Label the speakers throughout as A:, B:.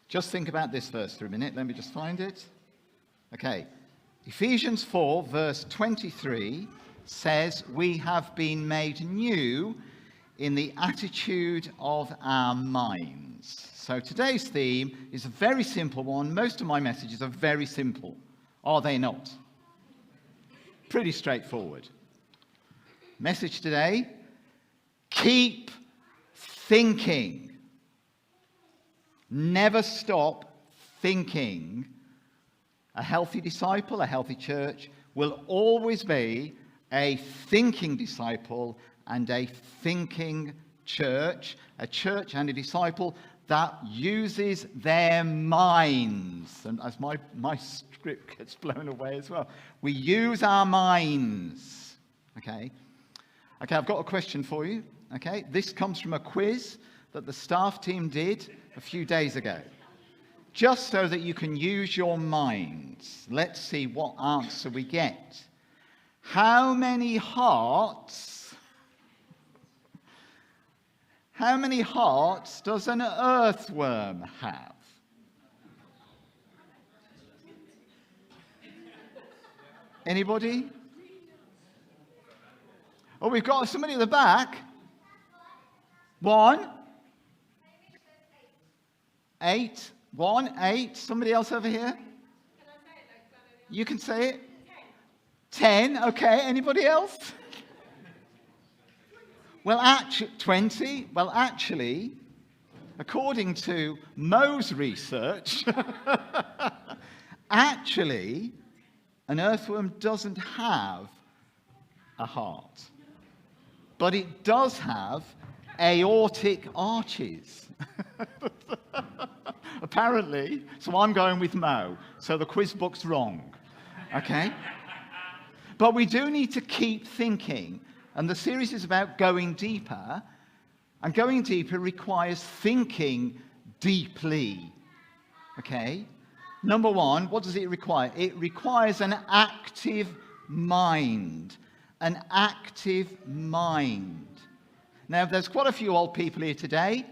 A: Just think about this verse for a minute. Let me just find it. Okay. Ephesians 4, verse 23 says, we have been made new in the attitude of our minds. So today's theme is a very simple one. Most of my messages are very simple. Are they not? Pretty straightforward. Message today, keep thinking. Never stop thinking. A healthy disciple, a healthy church, will always be a thinking disciple and a thinking church. A church and a disciple that uses their minds. And as my script gets blown away as well. We use our minds. Okay, I've got a question for you. Okay, this comes from a quiz that the staff team did a few days ago. Just so that you can use your minds. Let's see what answer we get. How many hearts does an earthworm have? Anybody? Oh, we've got somebody at the back. 1. 8. 1, 8. Somebody else over here? You can say it. 10. Okay. Anybody else? Well, actually, 20. Well, actually, according to Mo's research, actually, an earthworm doesn't have a heart. But it does have aortic arches. Apparently. So I'm going with Mo. So the quiz book's wrong. Okay? But we do need to keep thinking. And the series is about going deeper. And going deeper requires thinking deeply. Okay? Number 1, what does it require? It requires an active mind. An active mind. Now, there's quite a few old people here today.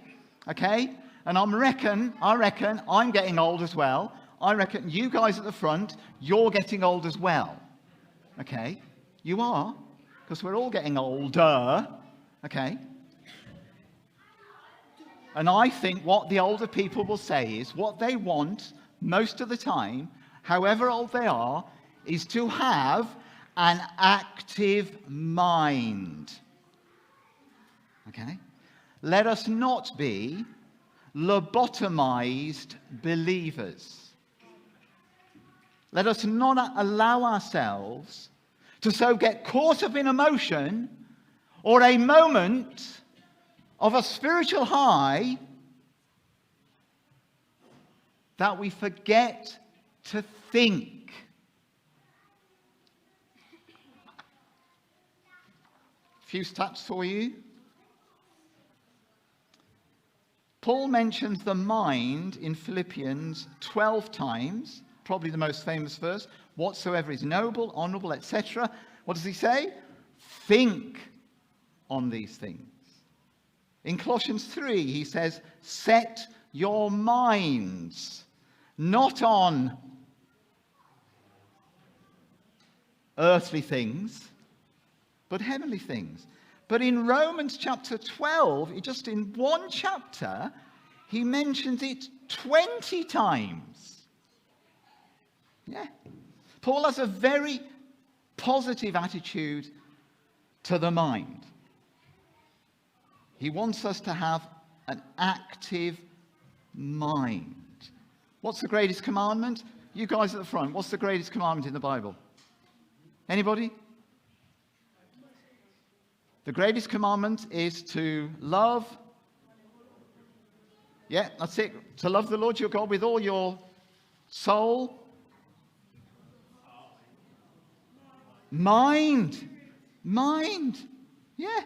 A: Okay? And I reckon I'm getting old as well. I reckon you guys at the front, you're getting old as well. Okay? You are. Because we're all getting older. Okay? And I think what the older people will say is what they want most of the time, however old they are, is to have an active mind. Okay? Let us not be lobotomized believers. Let us not allow ourselves to so get caught up in emotion or a moment of a spiritual high that we forget to think. A few stats for you. Paul mentions the mind in Philippians 12 times, probably the most famous verse. Whatsoever is noble, honorable, etc. What does he say? Think on these things. In Colossians 3, he says, set your minds not on earthly things, but heavenly things. But in Romans chapter 12, just in one chapter, he mentions it 20 times. Yeah. Paul has a very positive attitude to the mind. He wants us to have an active mind. What's the greatest commandment? You guys at the front, what's the greatest commandment in the Bible? Anybody? The greatest commandment is to love. Yeah, that's it. To love the Lord your God with all your soul, mind. Yeah.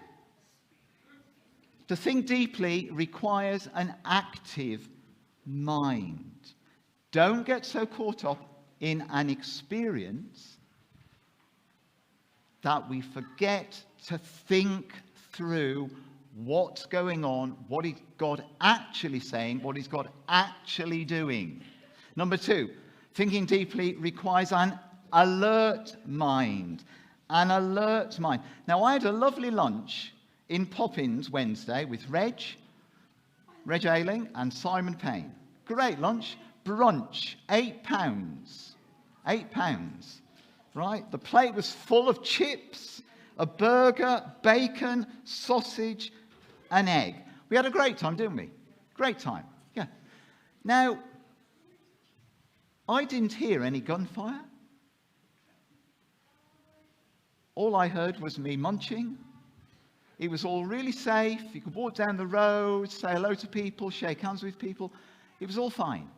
A: To think deeply requires an active mind. Don't get so caught up in an experience that we forget to think through what's going on, what is God actually saying, what is God actually doing. Number 2, thinking deeply requires an alert mind. An alert mind. Now, I had a lovely lunch in Poppins Wednesday with Reg Ayling and Simon Payne. Great lunch. Brunch, £8. £8. Right? The plate was full of chips, a burger, bacon, sausage, an egg. We had a great time, didn't we? Great time. Yeah. Now, I didn't hear any gunfire. All I heard was me munching. It was all really safe. You could walk down the road, say hello to people, shake hands with people. It was all fine.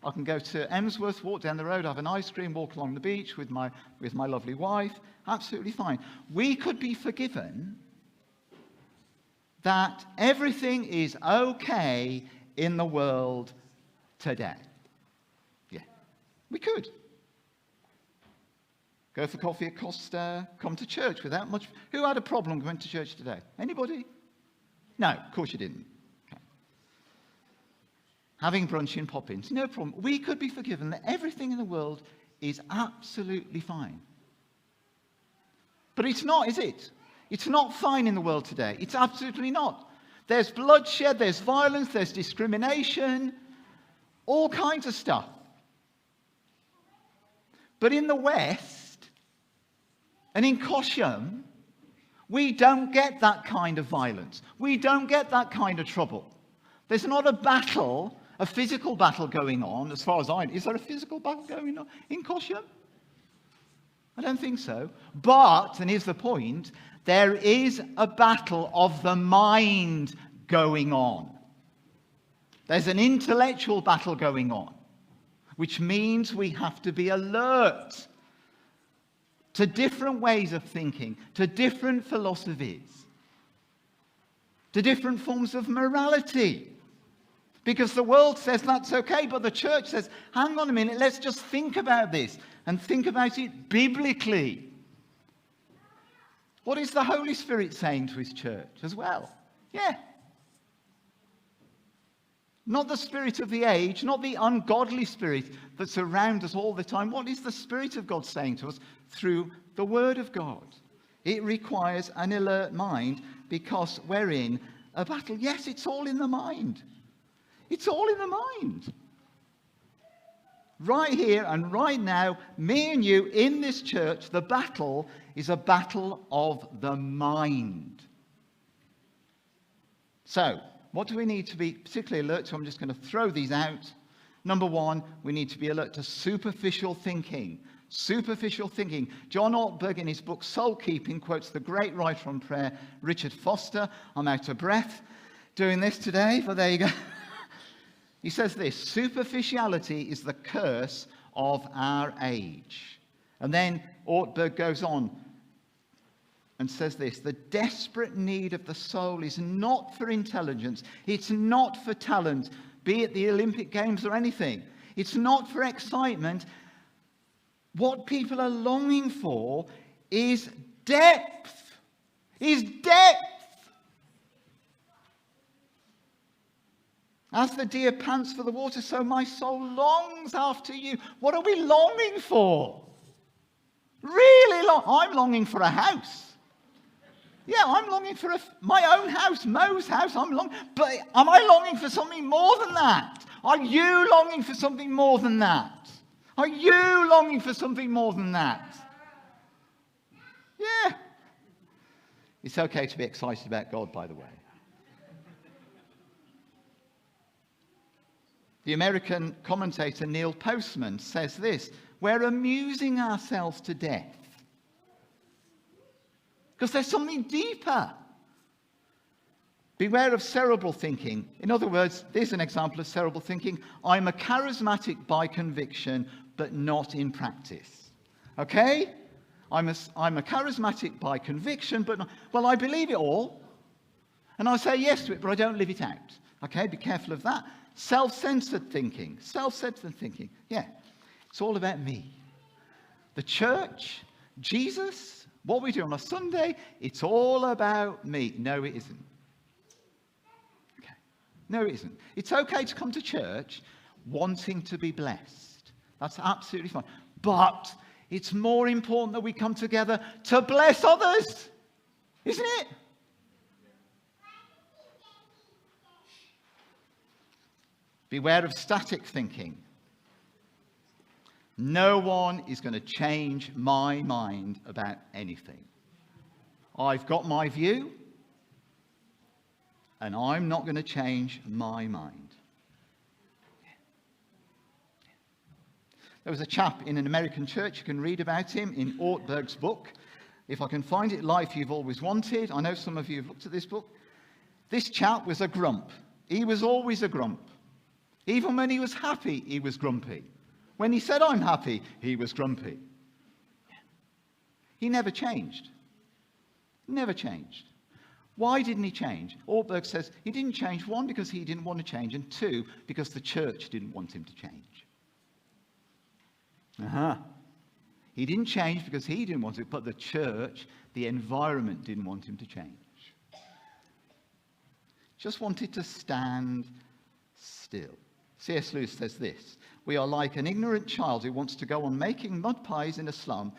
A: I can go to Emsworth, walk down the road, have an ice cream, walk along the beach with my lovely wife. Absolutely fine. We could be forgiven that everything is okay in the world today. Yeah, we could. Go for coffee at Costa, come to church without much. Who had a problem going to church today? Anybody? No, of course you didn't. Okay. Having brunch in Poppins, no problem. We could be forgiven that everything in the world is absolutely fine. But it's not, is it? It's not fine in the world today. It's absolutely not. There's bloodshed, there's violence, there's discrimination, all kinds of stuff. But in the West, and in Cosham, we don't get that kind of violence. We don't get that kind of trouble. There's not a battle, a physical battle going on, as far as I know. Is there a physical battle going on in Cosham? I don't think so. But, and here's the point, there is a battle of the mind going on. There's an intellectual battle going on, which means we have to be alert to different ways of thinking, to different philosophies, to different forms of morality. Because the world says that's okay, but the church says, hang on a minute, let's just think about this and think about it biblically. What is the Holy Spirit saying to his church as well? Yeah. Not the spirit of the age, not the ungodly spirit that's around us all the time. What is the Spirit of God saying to us through the Word of God? It requires an alert mind because we're in a battle. Yes, it's all in the mind. It's all in the mind. Right here and right now, me and you in this church, the battle is a battle of the mind. So, what do we need to be particularly alert to? I'm just going to throw these out. Number 1, we need to be alert to superficial thinking. Superficial thinking. John Ortberg, in his book Soul Keeping, quotes the great writer on prayer, Richard Foster. I'm out of breath doing this today, but there you go. He says this: superficiality is the curse of our age. And then Ortberg goes on and says this: the desperate need of the soul is not for intelligence, it's not for talent, be it the Olympic Games or anything. It's not for excitement. What people are longing for is depth. Is depth. As the deer pants for the water, so my soul longs after you. What are we longing for? Really long. I'm longing for a house. Yeah, I'm longing for my own house, Mo's house. But am I longing for something more than that? Are you longing for something more than that? Are you longing for something more than that? Yeah. It's okay to be excited about God, by the way. The American commentator Neil Postman says this: we're amusing ourselves to death because there's something deeper. Beware of cerebral thinking. In other words, there's an example of cerebral thinking. I'm a charismatic by conviction, but not in practice. Okay? I'm a charismatic by conviction, but not, well, I believe it all, and I say yes to it, but I don't live it out. Okay? Be careful of that. Self-centered thinking. Self-centered thinking. Yeah. It's all about me. The church, Jesus, What we do on a Sunday, it's all about me. No, it isn't. Okay. No, it isn't. It's okay to come to church wanting to be blessed. That's absolutely fine. But it's more important that we come together to bless others. Isn't it? Beware of static thinking. No one is going to change my mind about anything. I've got my view, and I'm not going to change my mind. There was a chap in an American church, you can read about him in Ortberg's book. If I can find it, Life You've Always Wanted. I know some of you have looked at this book. This chap was a grump. He was always a grump. Even when he was happy, he was grumpy. When he said, I'm happy, he was grumpy. He never changed. Never changed. Why didn't he change? Ortberg says he didn't change, one, because he didn't want to change, and two, because the church didn't want him to change. He didn't change because he didn't want it, but the church, the environment didn't want him to change. Just wanted to stand still. C.S. Lewis says this: we are like an ignorant child who wants to go on making mud pies in a slum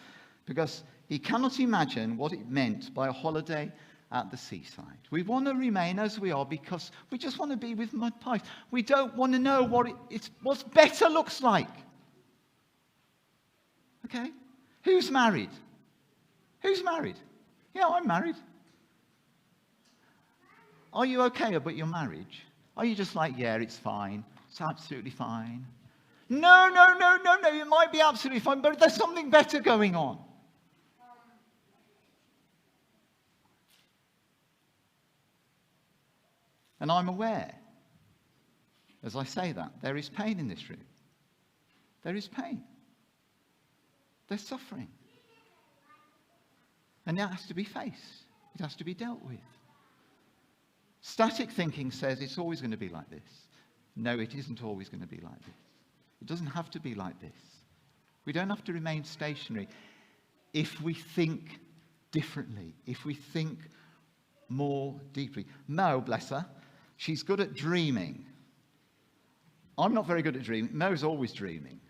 A: because he cannot imagine what it meant by a holiday at the seaside. We want to remain as we are because we just want to be with mud pies. We don't want to know what what's better looks like. Okay? Who's married? Who's married? Yeah, I'm married. Are you okay about your marriage? Are you just like, yeah, it's fine. It's absolutely fine. No. It might be absolutely fine, but there's something better going on. And I'm aware, as I say that, there is pain in this room. There is pain. There's suffering. And that has to be faced. It has to be dealt with. Static thinking says it's always going to be like this. No, it isn't always going to be like this. It doesn't have to be like this. We don't have to remain stationary if we think differently, if we think more deeply. Mo, bless her, she's good at dreaming. I'm not very good at dreaming. Mo's always dreaming.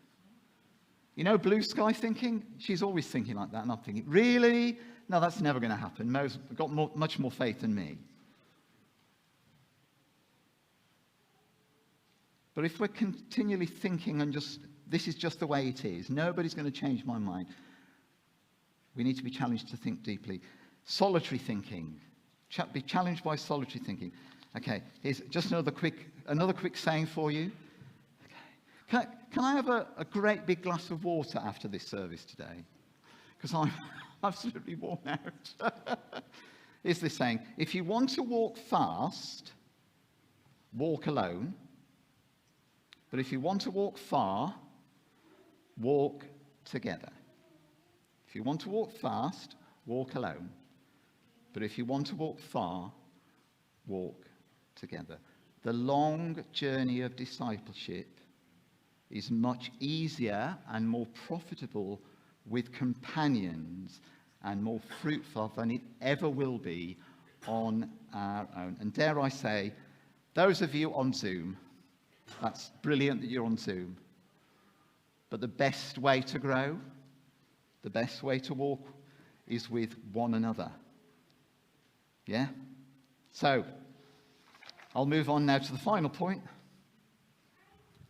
A: You know, blue sky thinking? She's always thinking like that, and I'm thinking, really? No, that's never going to happen. Mo's got much more faith than me. But if we're continually thinking and this is just the way it is, nobody's going to change my mind, we need to be challenged to think deeply. Solitary thinking. Be challenged by solitary thinking. Okay, here's just another quick saying for you. Okay. Can I have a great big glass of water after this service today? Because I'm absolutely worn out. Here's this saying: if you want to walk fast, walk alone. But if you want to walk far, walk together. If you want to walk fast, walk alone. But if you want to walk far, walk together. The long journey of discipleship is much easier and more profitable with companions and more fruitful than it ever will be on our own. And dare I say, those of you on Zoom, that's brilliant that you're on Zoom. But the best way to grow, the best way to walk is with one another. Yeah? So, I'll move on now to the final point.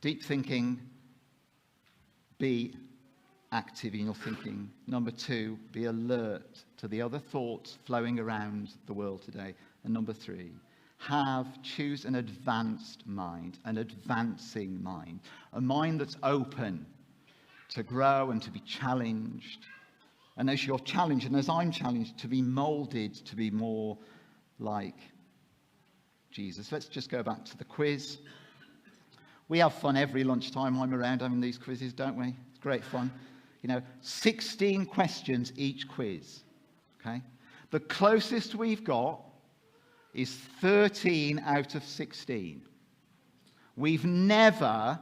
A: Deep thinking. Be active in your thinking. Number 2, be alert to the other thoughts flowing around the world today. And number 3, choose an advanced mind, an advancing mind, a mind that's open to grow and to be challenged. And as you're challenged, and as I'm challenged, to be molded to be more like Jesus. Let's just go back to the quiz. We have fun every lunchtime I'm around having these quizzes, don't we? It's great fun. 16 questions each quiz. Okay? The closest we've got is 13 out of 16. We've never,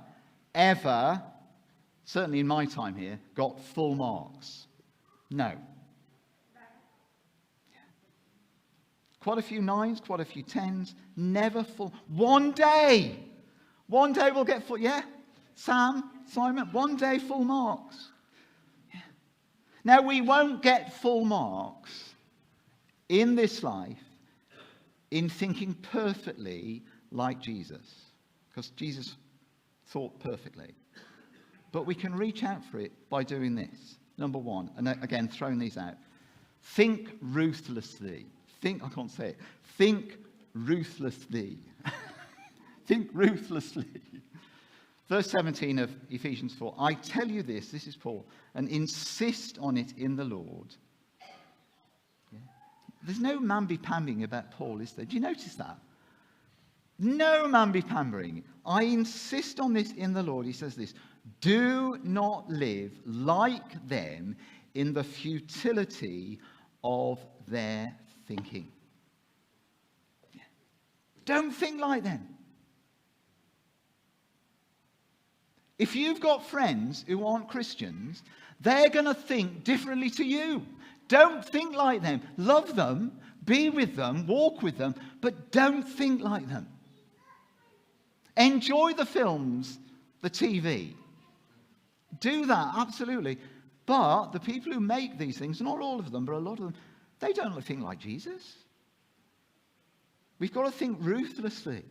A: ever, certainly in my time here, got full marks. No. Quite a few 9s, quite a few 10s, never full. One day we'll get full. Yeah, Sam, Simon, one day full marks. Yeah. Now, we won't get full marks in this life in thinking perfectly like Jesus, because Jesus thought perfectly. But we can reach out for it by doing this. Number one, and again, throwing these out. Think ruthlessly. I can't say it. Think ruthlessly. Think ruthlessly. Verse 17 of Ephesians 4. I tell you this is Paul, and insist on it in the Lord. Yeah. There's no mamby-pambing about Paul, is there? Do you notice that? No mamby-pambering. I insist on this in the Lord. He says this. Do not live like them in the futility of their thinking. Yeah. Don't think like them. If you've got friends who aren't Christians, they're going to think differently to you. Don't think like them. Love them, be with them, walk with them, but don't think like them. Enjoy the films, the TV. Do that, absolutely. But the people who make these things, not all of them, but a lot of them, they don't think like Jesus. We've got to think ruthlessly.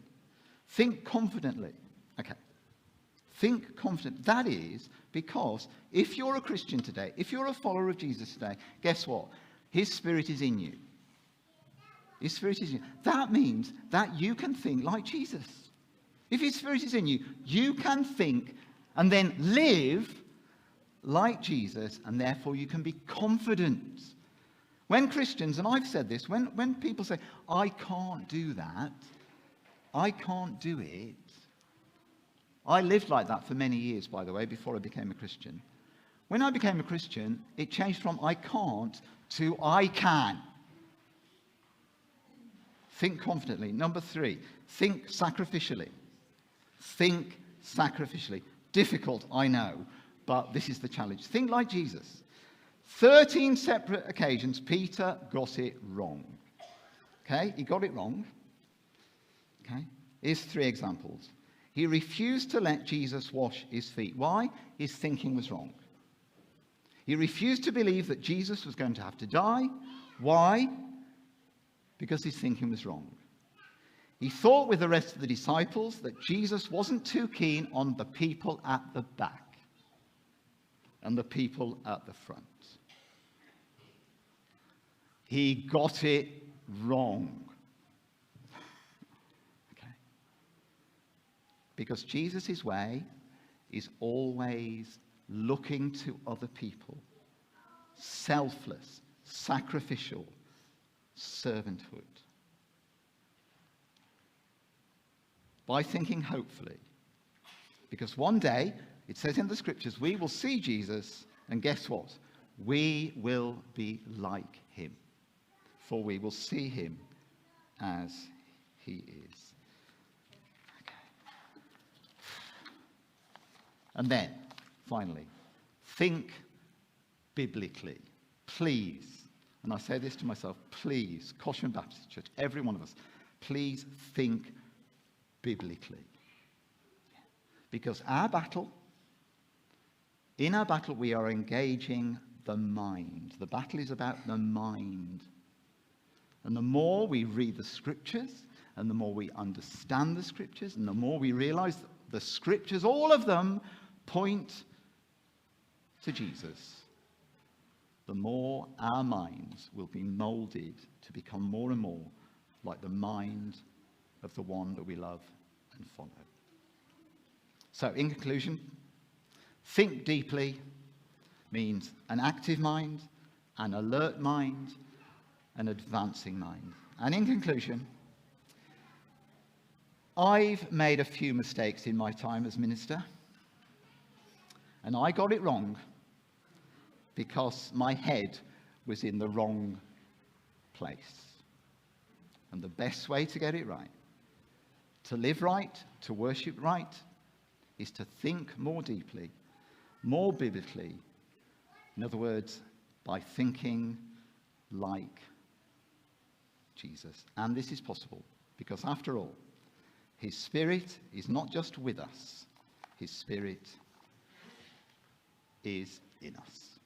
A: Think confidently. Okay. Think confident. That is because if you're a Christian today, if you're a follower of Jesus today, guess what? His Spirit is in you. His Spirit is in you. That means that you can think like Jesus. If His Spirit is in you, you can think and then live like Jesus, and therefore you can be confident. When Christians, and I've said this, when people say, I can't do that, I can't do it. I lived like that for many years, by the way, before I became a Christian. When I became a Christian, it changed from I can't to I can. Think confidently. Number 3, think sacrificially. Think sacrificially. Difficult, I know, but this is the challenge. Think like Jesus. 13 separate occasions, Peter got it wrong. Okay, he got it wrong. Okay, here's 3 examples. He refused to let Jesus wash his feet. Why? His thinking was wrong. He refused to believe that Jesus was going to have to die. Why? Because his thinking was wrong. He thought with the rest of the disciples that Jesus wasn't too keen on the people at the back and the people at the front. He got it wrong. Okay. Because Jesus' way is always looking to other people. Selfless, sacrificial, servanthood. By thinking hopefully. Because one day, it says in the scriptures, we will see Jesus, and guess what? We will be like him. For we will see him as he is. Okay. And then, finally, think biblically. Please, and I say this to myself, please, Caution Baptist Church, every one of us, please think biblically. Because in our battle, we are engaging the mind. The battle is about the mind. And the more we read the scriptures, and the more we understand the scriptures, and the more we realize that the scriptures, all of them, point to Jesus, the more our minds will be molded to become more and more like the mind of the one that we love and follow. So, in conclusion, think deeply means an active mind, an alert mind, an advancing mind. And in conclusion, I've made a few mistakes in my time as minister. And I got it wrong because my head was in the wrong place. And the best way to get it right, to live right, to worship right, is to think more deeply, more biblically. In other words, by thinking like Jesus. And this is possible because, after all, his Spirit is not just with us, his Spirit is in us.